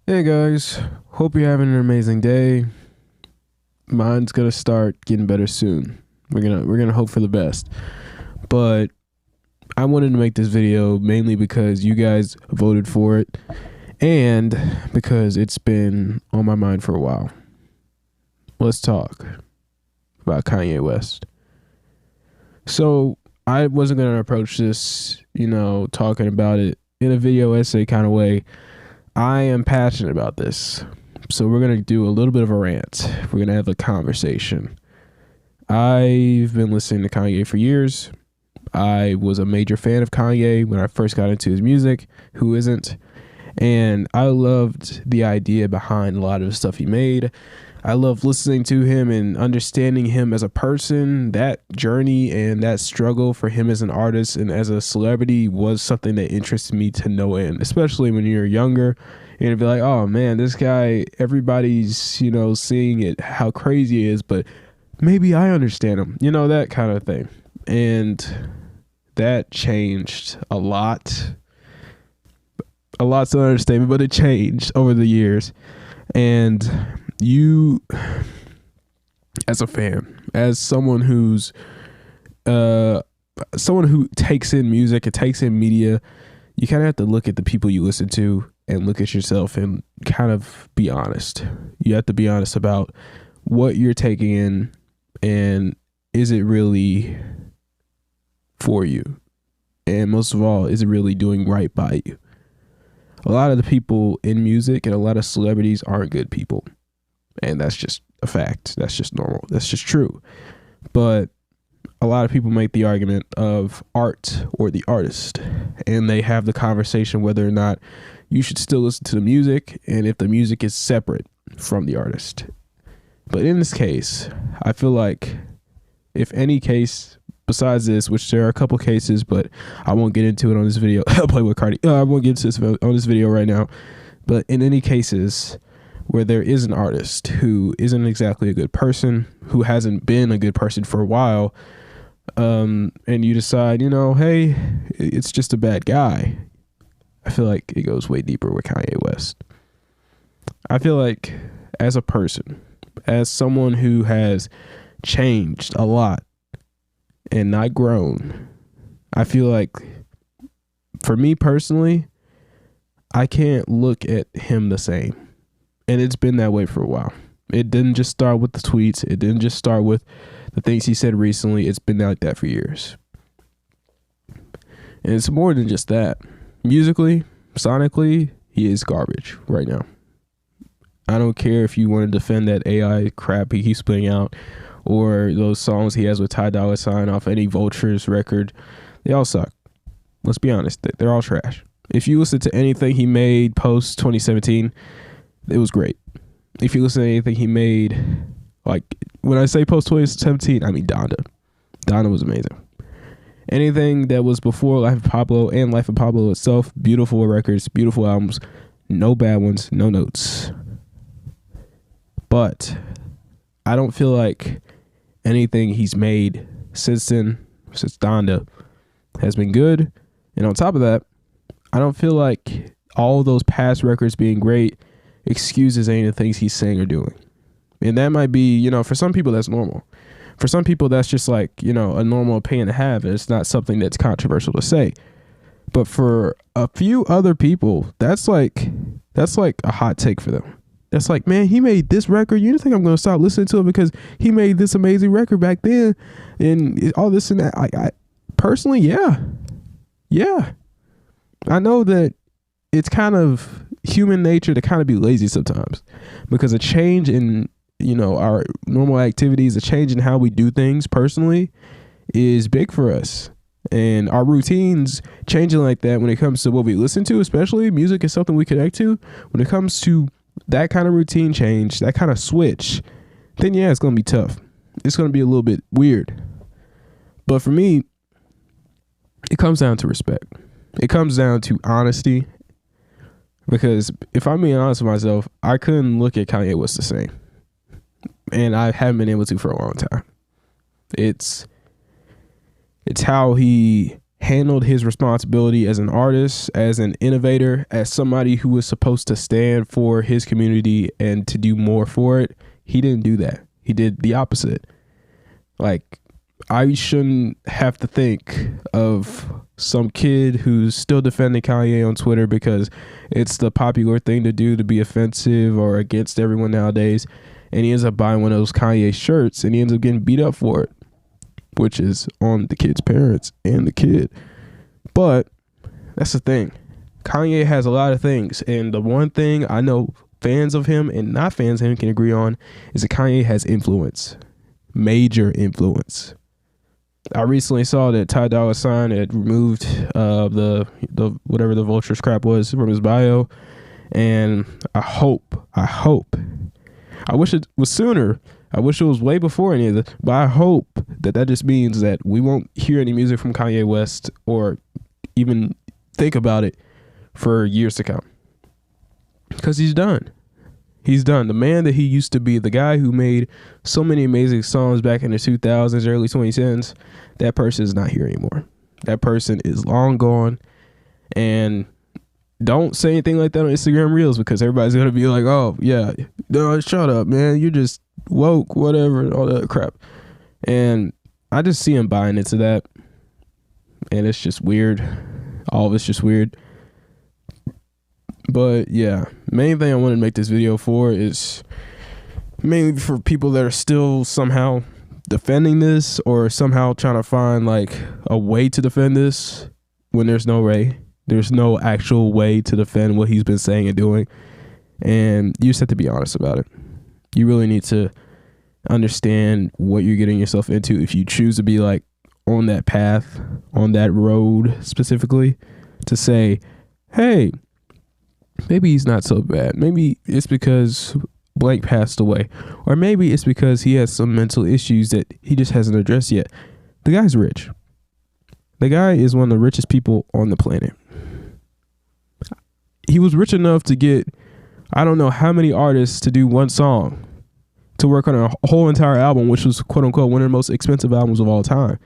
Hey guys, hope you're having an amazing day. Mine's gonna start getting better soon. We're gonna hope for the best. But I wanted to make this video mainly because you guys voted for it and because it's been on my mind for a while. Let's talk about Kanye West. So I wasn't gonna approach this, talking about it in a video essay kind of way. I am passionate about this. So we're going to do a little bit of a rant. We're going to have a conversation. I've been listening to Kanye for years. I was a major fan of Kanye when I first got into his music. Who isn't? And I loved the idea behind a lot of the stuff he made. I love listening to him and understanding him as a person. That journey and that struggle for him as an artist and as a celebrity was something that interested me to no end, especially when you're younger and you'd be like, oh man, this guy, everybody's, seeing it, how crazy he is, but maybe I understand him, that kind of thing. And that changed a lot. A lot's an understatement, but it changed over the years. And you, as a fan, as someone who takes in music and takes in media, you kind of have to look at the people you listen to and look at yourself and kind of be honest. You have to be honest about what you're taking in and is it really for you? And most of all, is it really doing right by you? A lot of the people in music and a lot of celebrities aren't good people. And that's just a fact. That's just normal. That's just true. But a lot of people make the argument of art or the artist. And they have the conversation whether or not you should still listen to the music and if the music is separate from the artist. But in this case, I feel like if any case besides this, which there are a couple cases, but I won't get into it on this video. I'll play with Cardi. I won't get into this on this video right now. But in any cases where there is an artist who isn't exactly a good person, who hasn't been a good person for a while, and you decide, hey, it's just a bad guy. I feel like it goes way deeper with Kanye West. I feel like as a person, as someone who has changed a lot and not grown, I feel like for me personally, I can't look at him the same. And it's been that way for a while. It didn't just start with the tweets. It didn't just start with the things he said recently. It's been like that for years. And it's more than just that. Musically, sonically, he is garbage right now. I don't care if you want to defend that AI crap he keeps putting out or those songs he has with Ty Dolla $ign off any Vultures record. They all suck. Let's be honest. They're all trash. If you listen to anything he made post 2017, it was great. If you listen to anything he made, like when I say post 2017, I mean Donda. Donda was amazing. Anything that was before Life of Pablo and Life of Pablo itself, beautiful records, beautiful albums, no bad ones, no notes. But I don't feel like anything he's made since then, since Donda, has been good. And on top of that, I don't feel like all those past records being great excuses any of the things he's saying or doing. And that might be, for some people that's normal. For some people that's just like, a normal opinion to have, and it's not something that's controversial to say. But for a few other people, that's like a hot take for them. That's like, man, he made this record. You don't think I'm going to stop listening to it because he made this amazing record back then and all this and that. I personally, yeah. I know that it's kind of human nature to kind of be lazy sometimes because a change in, our normal activities, a change in how we do things personally is big for us. And our routines changing like that when it comes to what we listen to, especially music is something we connect to. When it comes to that kind of routine change, that kind of switch, then yeah, it's going to be tough. It's going to be a little bit weird. But for me, it comes down to respect. It comes down to honesty. Because if I'm being honest with myself, I couldn't look at Kanye West the same. And I haven't been able to for a long time. It's how he handled his responsibility as an artist, as an innovator, as somebody who was supposed to stand for his community and to do more for it. He didn't do that. He did the opposite. Like, I shouldn't have to think of some kid who's still defending Kanye on Twitter because it's the popular thing to do, to be offensive or against everyone nowadays. And he ends up buying one of those Kanye shirts and he ends up getting beat up for it, which is on the kid's parents and the kid. But that's the thing. Kanye has a lot of things. And the one thing I know fans of him and not fans of him can agree on is that Kanye has influence. Major influence. I recently saw that Ty Dolla $ign had removed the whatever the Vultures crap was from his bio. And I wish it was sooner. I wish it was way before any of this, but I hope that just means that we won't hear any music from Kanye West or even think about it for years to come. Because he's done. He's done. The man that he used to be, the guy who made so many amazing songs back in the 2000s, early 2010s, that person is not here anymore. That person is long gone. And don't say anything like that on Instagram Reels because everybody's going to be like, oh, yeah, no, shut up, man. You're just woke, whatever, and all that crap. And I just see him buying into that. And it's just weird. All of it's just weird. But yeah, main thing I wanted to make this video for is mainly for people that are still somehow defending this or somehow trying to find like a way to defend this when there's no way. There's no actual way to defend what he's been saying and doing. And you just have to be honest about it. You really need to understand what you're getting yourself into if you choose to be like on that path, on that road specifically, to say, hey, maybe he's not so bad. Maybe it's because blank passed away. Or maybe it's because he has some mental issues that he just hasn't addressed yet. The guy's rich. The guy is one of the richest people on the planet. He was rich enough to get, I don't know how many artists to do one song, to work on a whole entire album, which was quote unquote one of the most expensive albums of all time.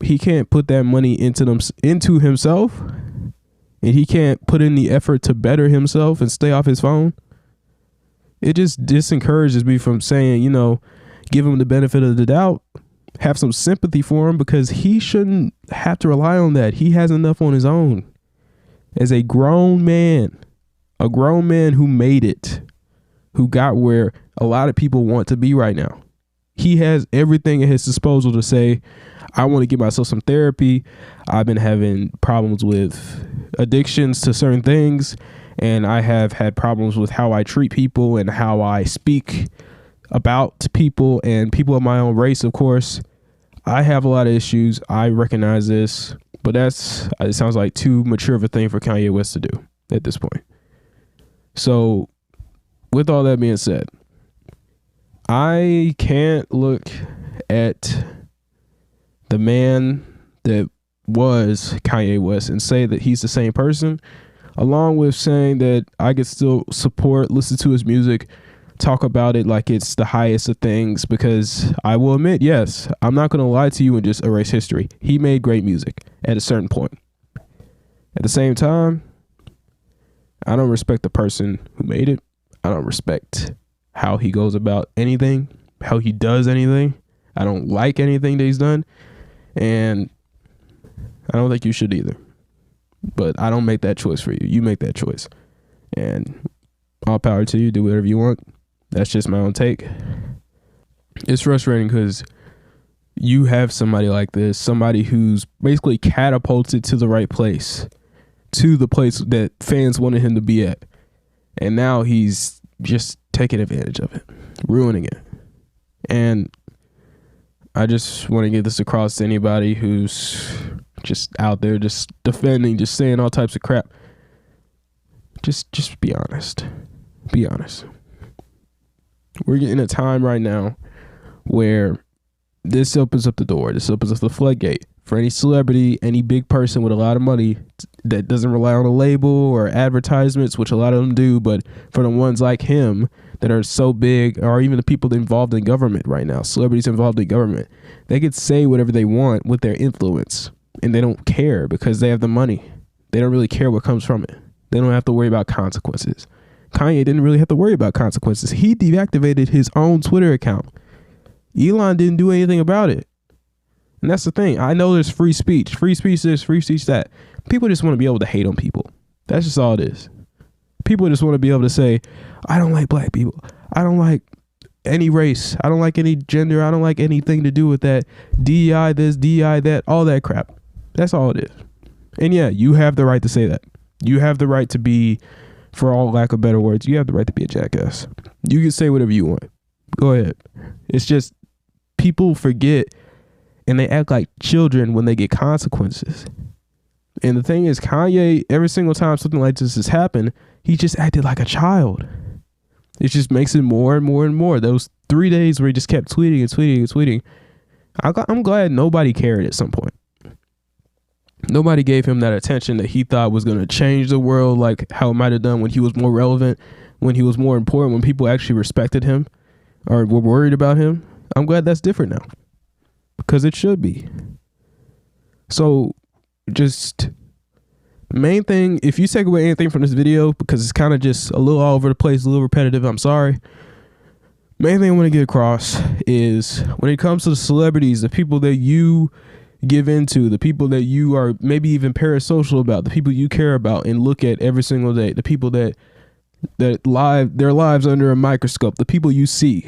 He can't put that money into himself, and he can't put in the effort to better himself and stay off his phone. It just disencourages me from saying, give him the benefit of the doubt, have some sympathy for him, because he shouldn't have to rely on that. He has enough on his own. As a grown man who made it, who got where a lot of people want to be right now. He has everything at his disposal to say, I want to give myself some therapy. I've been having problems with addictions to certain things, and I have had problems with how I treat people and how I speak about people and people of my own race, of course. I have a lot of issues. I recognize this, but it sounds like too mature of a thing for Kanye West to do at this point. So with all that being said, I can't look at the man that was Kanye West and say that he's the same person, along with saying that I could still support, listen to his music, talk about it like it's the highest of things, because I will admit, yes, I'm not going to lie to you and just erase history. He made great music at a certain point. At the same time, I don't respect the person who made it. I don't respect how he goes about anything, how he does anything. I don't like anything that he's done. And I don't think you should either. But I don't make that choice for you. You make that choice. And all power to you. Do whatever you want. That's just my own take. It's frustrating because you have somebody like this, somebody who's basically catapulted to the right place, to the place that fans wanted him to be at. And now he's just taking advantage of it, ruining it. And I just want to get this across to anybody who's just out there just defending, just saying all types of crap. Just be honest. Be honest. We're in a time right now where this opens up the door. This opens up the floodgate for any celebrity, any big person with a lot of money that doesn't rely on a label or advertisements, which a lot of them do. But for the ones like him that are so big, or even the people involved in government right now, celebrities involved in government, they could say whatever they want with their influence. and they don't care because they have the money. They don't really care what comes from it. They don't have to worry about consequences. Kanye didn't really have to worry about consequences. He deactivated his own Twitter account. Elon didn't do anything about it. And that's the thing. I know there's free speech. Free speech this, free speech that. People just want to be able to hate on people. That's just all it is. People just want to be able to say, I don't like black people. I don't like any race. I don't like any gender. I don't like anything to do with that. DEI this, DEI that, all that crap. That's all it is. And yeah, you have the right to say that. You have the right to be, for all lack of better words, you have the right to be a jackass. You can say whatever you want. Go ahead. It's just people forget and they act like children when they get consequences. And the thing is, Kanye, every single time something like this has happened, he just acted like a child. It just makes it more and more and more. Those 3 days where he just kept tweeting and tweeting and tweeting. I'm glad nobody cared at some point. Nobody gave him that attention that he thought was going to change the world, like how it might have done when he was more relevant, when he was more important, when people actually respected him or were worried about him. I'm glad that's different now, because it should be. So just main thing, if you take away anything from this video, because it's kind of just a little all over the place, a little repetitive, I'm sorry. Main thing I want to get across is when it comes to the celebrities, the people that you give into, the people that you are maybe even parasocial about, the people you care about and look at every single day, the people that live their lives under a microscope, the people you see,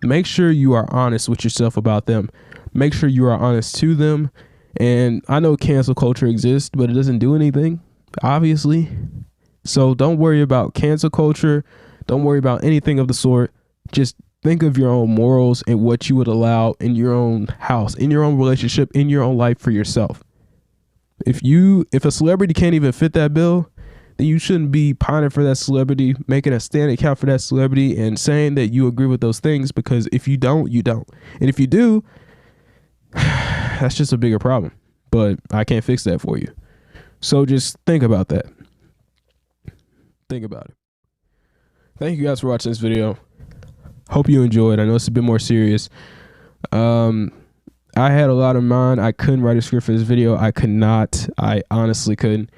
make sure you are honest with yourself about them. Make sure you are honest to them. And I know cancel culture exists, but it doesn't do anything, obviously. So don't worry about cancel culture. Don't worry about anything of the sort. Just think of your own morals and what you would allow in your own house, in your own relationship, in your own life for yourself. If a celebrity can't even fit that bill, then you shouldn't be pining for that celebrity, making a stand account for that celebrity and saying that you agree with those things, because if you don't, you don't. And if you do, that's just a bigger problem, but I can't fix that for you. So just think about that. Think about it. Thank you guys for watching this video. Hope you enjoyed. I know it's a bit more serious. I had a lot in mind. I couldn't write a script for this video. I could not. I honestly couldn't.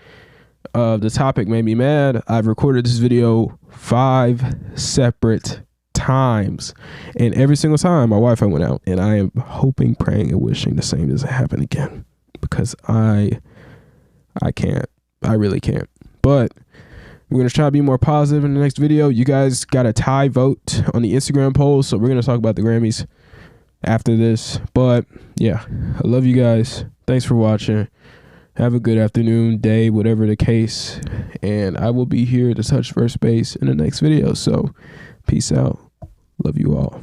The topic made me mad. I've recorded this video 5 separate times, and every single time my Wi-Fi went out, and I am hoping, praying, and wishing the same doesn't happen again, because I can't. I really can't. But we're going to try to be more positive in the next video. You guys got a tie vote on the Instagram poll, so we're going to talk about the Grammys after this. But yeah, I love you guys. Thanks for watching. Have a good afternoon, day, whatever the case. And I will be here to touch first base in the next video. So peace out. Love you all.